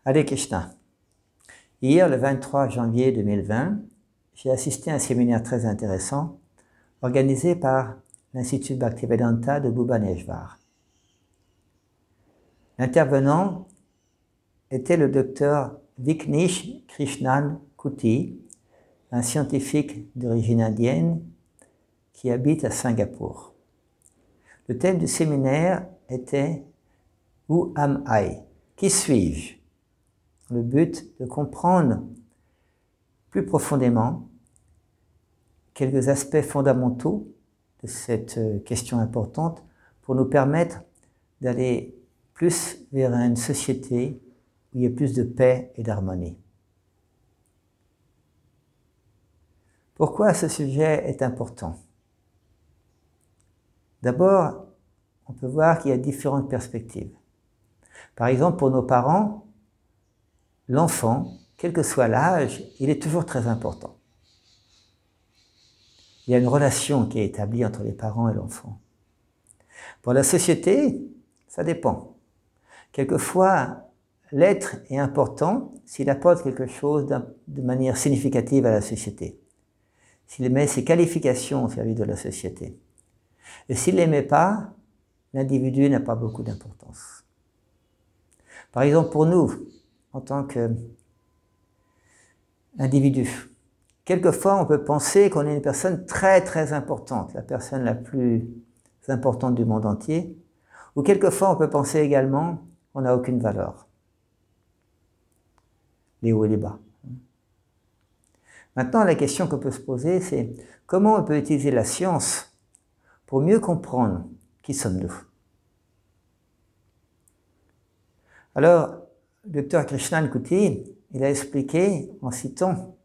Hare Krishna. Hier, le 23 janvier 2020, j'ai assisté à un séminaire très intéressant organisé par l'Institut Bhaktivedanta de Bhubaneswar. L'intervenant était le docteur Vignesh Krishnan Kuti, un scientifique d'origine indienne qui habite à Singapour. Le thème du séminaire était « Who am I ?» Qui suis-je? Le but de comprendre plus profondément quelques aspects fondamentaux de cette question importante pour nous permettre d'aller plus vers une société où il y a plus de paix et d'harmonie. Pourquoi ce sujet est important? D'abord, on peut voir qu'il y a différentes perspectives. Par exemple, pour nos parents, l'enfant, quel que soit l'âge, il est toujours très important. Il y a une relation qui est établie entre les parents et l'enfant. Pour la société, ça dépend. Quelquefois, l'être est important s'il apporte quelque chose de manière significative à la société, s'il met ses qualifications au service de la société. Et s'il ne les met pas, l'individu n'a pas beaucoup d'importance. Par exemple, pour nous, en tant qu'individu, quelquefois on peut penser qu'on est une personne très très importante, la personne la plus importante du monde entier, ou quelquefois on peut penser également qu'on n'a aucune valeur. Les hauts et les bas. Maintenant, la question qu'on peut se poser, c'est comment on peut utiliser la science pour mieux comprendre qui sommes-nous. Alors, le docteur Krishnan Kuti, il a expliqué en citant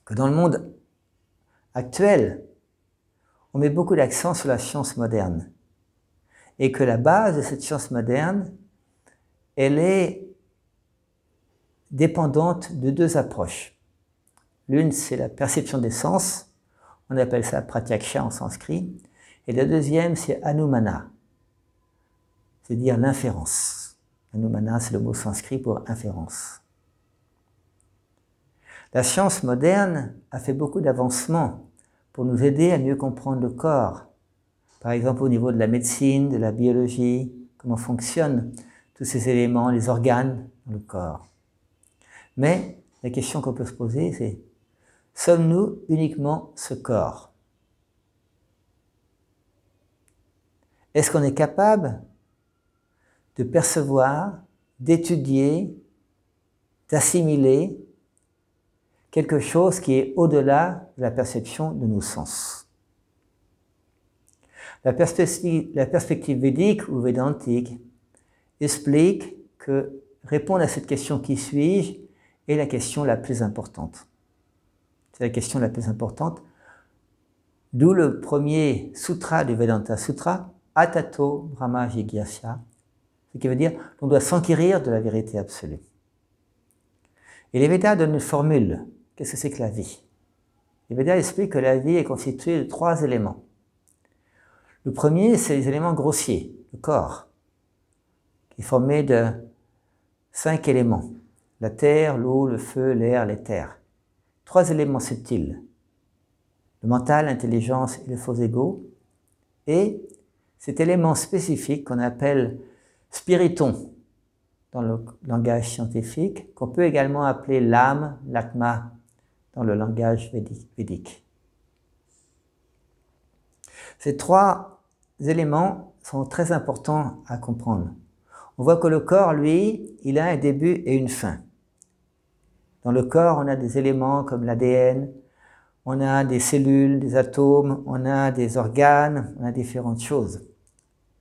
que dans le monde actuel, on met beaucoup d'accent sur la science moderne et que la base de cette science moderne, elle est dépendante de deux approches. L'une, c'est la perception des sens, on appelle ça pratyaksha en sanskrit, et la deuxième, c'est anumana, c'est-à-dire l'inférence. Anumana, c'est le mot sanskrit pour inférence. La science moderne a fait beaucoup d'avancements pour nous aider à mieux comprendre le corps. Par exemple, au niveau de la médecine, de la biologie, comment fonctionnent tous ces éléments, les organes dans le corps. Mais la question qu'on peut se poser, c'est sommes-nous uniquement ce corps? Est-ce qu'on est capable de percevoir, d'étudier, d'assimiler quelque chose qui est au-delà de la perception de nos sens? La perspective védique ou védantique explique que répondre à cette question « qui suis-je » est la question la plus importante. C'est la question la plus importante, d'où le premier sutra du Vedanta Sutra, Atato Brahma Jigyasya, ce qui veut dire qu'on doit s'enquérir de la vérité absolue. Et les Védas donnent une formule. Qu'est-ce que c'est que la vie? Les Védas expliquent que la vie est constituée de 3 éléments. Le premier, c'est les éléments grossiers, le corps, qui est formé de 5 éléments. La terre, l'eau, le feu, l'air, l'éther. 3 éléments subtils. Le mental, l'intelligence et le faux ego. Et cet élément spécifique qu'on appelle spiriton dans le langage scientifique, qu'on peut également appeler l'âme, l'atma, dans le langage védique. Ces 3 éléments sont très importants à comprendre. On voit que le corps, lui, il a un début et une fin. Dans le corps, on a des éléments comme l'ADN, on a des cellules, des atomes, on a des organes, on a différentes choses.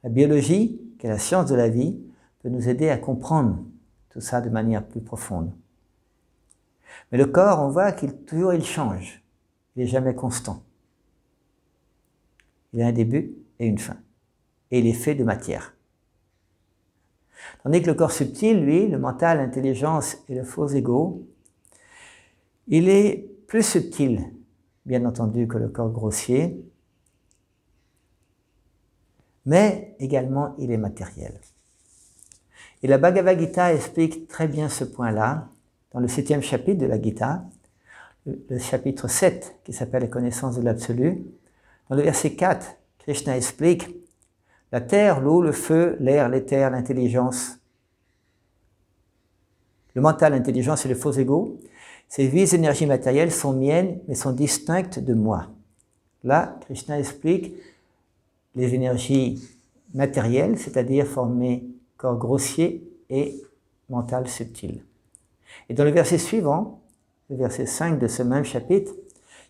La biologie, qui est la science de la vie, peut nous aider à comprendre tout ça de manière plus profonde. Mais le corps, on voit qu'il toujours il change, il n'est jamais constant. Il a un début et une fin, et il est fait de matière. Tandis que le corps subtil, lui, le mental, l'intelligence et le faux ego, il est plus subtil, bien entendu, que le corps grossier, mais également il est matériel. Et la Bhagavad Gita explique très bien ce point-là dans le 7e chapitre de la Gita, le chapitre 7 qui s'appelle la connaissance de l'absolu. Dans le verset 4, Krishna explique la terre, l'eau, le feu, l'air, l'éther, l'intelligence, le mental, l'intelligence et le faux ego. Ces 8 énergies matérielles sont miennes mais sont distinctes de moi. Là, Krishna explique les énergies matérielles, c'est-à-dire formées corps grossier et mental subtil. Et dans le verset suivant, le verset 5 de ce même chapitre,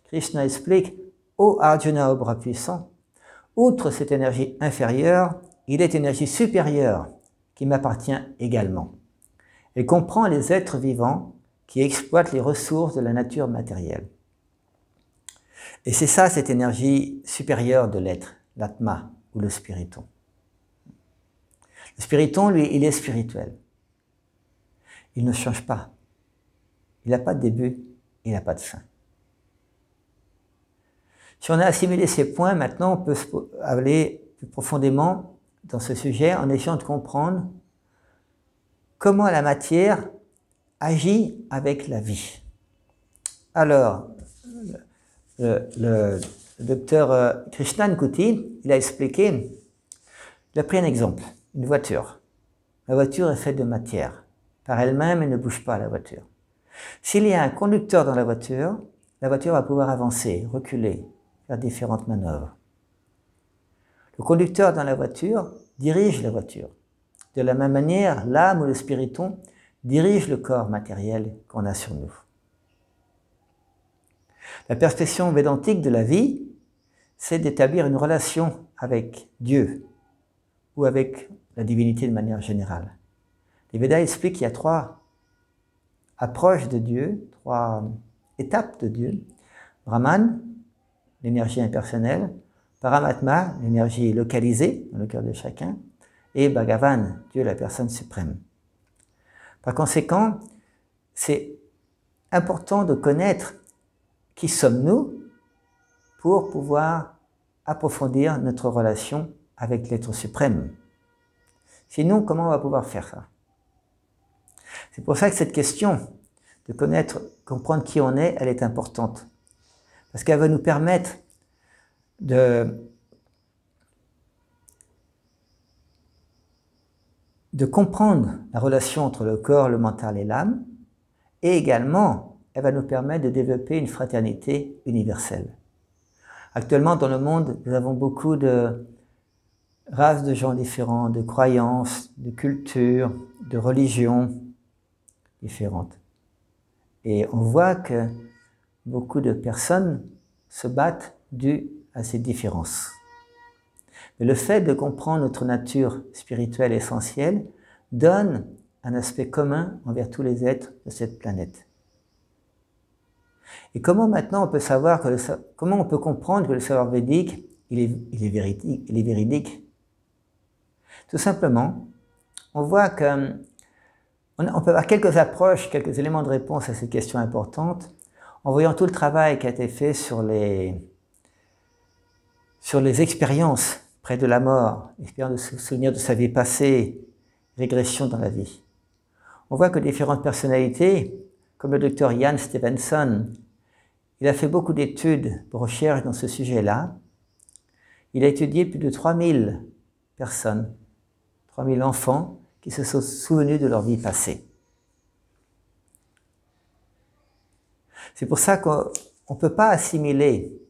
Krishna explique « Ô Arjuna, au bras puissant, outre cette énergie inférieure, il est une énergie supérieure qui m'appartient également. Elle comprend les êtres vivants qui exploitent les ressources de la nature matérielle. » Et c'est ça, cette énergie supérieure de l'être, l'atma ou le spiriton. Le spiriton, lui, il est spirituel. Il ne change pas. Il n'a pas de début, il n'a pas de fin. Si on a assimilé ces points, maintenant on peut aller plus profondément dans ce sujet en essayant de comprendre comment la matière agit avec la vie. Alors, le docteur Krishnankuti, il a expliqué, il a pris un exemple, une voiture. La voiture est faite de matière. Par elle-même, elle ne bouge pas, la voiture. S'il y a un conducteur dans la voiture va pouvoir avancer, reculer, faire différentes manœuvres. Le conducteur dans la voiture dirige la voiture. De la même manière, l'âme ou le spiriton dirige le corps matériel qu'on a sur nous. La perception védantique de la vie, c'est d'établir une relation avec Dieu ou avec la divinité de manière générale. Les Védas expliquent qu'il y a 3 approches de Dieu, 3 étapes de Dieu. Brahman, l'énergie impersonnelle, Paramatma, l'énergie localisée dans le cœur de chacun, et Bhagavan, Dieu la personne suprême. Par conséquent, c'est important de connaître qui sommes-nous pour pouvoir approfondir notre relation avec l'être suprême. Sinon, comment on va pouvoir faire ça? C'est pour ça que cette question de connaître, comprendre qui on est, elle est importante. Parce qu'elle va nous permettre de comprendre la relation entre le corps, le mental et l'âme, et également, elle va nous permettre de développer une fraternité universelle. Actuellement, dans le monde, nous avons beaucoup de races de gens différents, de croyances, de cultures, de religions différentes. Et on voit que beaucoup de personnes se battent dû à ces différences. Mais le fait de comprendre notre nature spirituelle essentielle donne un aspect commun envers tous les êtres de cette planète. Et comment maintenant on peut savoir comment on peut comprendre que le savoir védique, il est véridique? Tout simplement, on voit que on peut avoir quelques approches, quelques éléments de réponse à cette question importante en voyant tout le travail qui a été fait sur les expériences près de la mort, l'expérience de se souvenir de sa vie passée, régression dans la vie. On voit que différentes personnalités, comme le docteur Jan Stevenson, il a fait beaucoup d'études, de recherches dans ce sujet-là. Il a étudié plus de 3000 personnes, 3000 enfants qui se sont souvenus de leur vie passée. C'est pour ça qu'on ne peut pas assimiler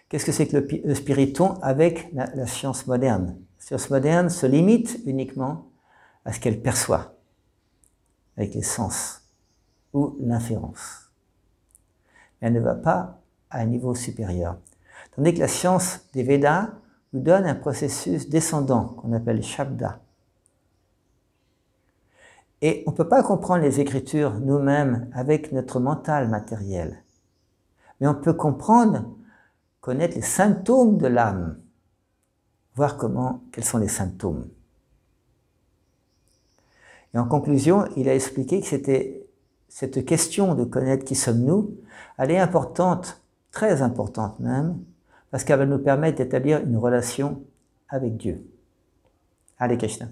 qu'est-ce que c'est que le spiriton avec la science moderne. La science moderne se limite uniquement à ce qu'elle perçoit, avec les sens ou l'inférence. Mais elle ne va pas à un niveau supérieur. Tandis que la science des Védas nous donne un processus descendant qu'on appelle Shabda. Et on ne peut pas comprendre les Écritures nous-mêmes avec notre mental matériel. Mais on peut connaître les symptômes de l'âme, voir quels sont les symptômes. Et en conclusion, il a expliqué que c'était cette question de connaître qui sommes-nous, elle est importante, très importante même, parce qu'elle va nous permettre d'établir une relation avec Dieu. Hare Krishna.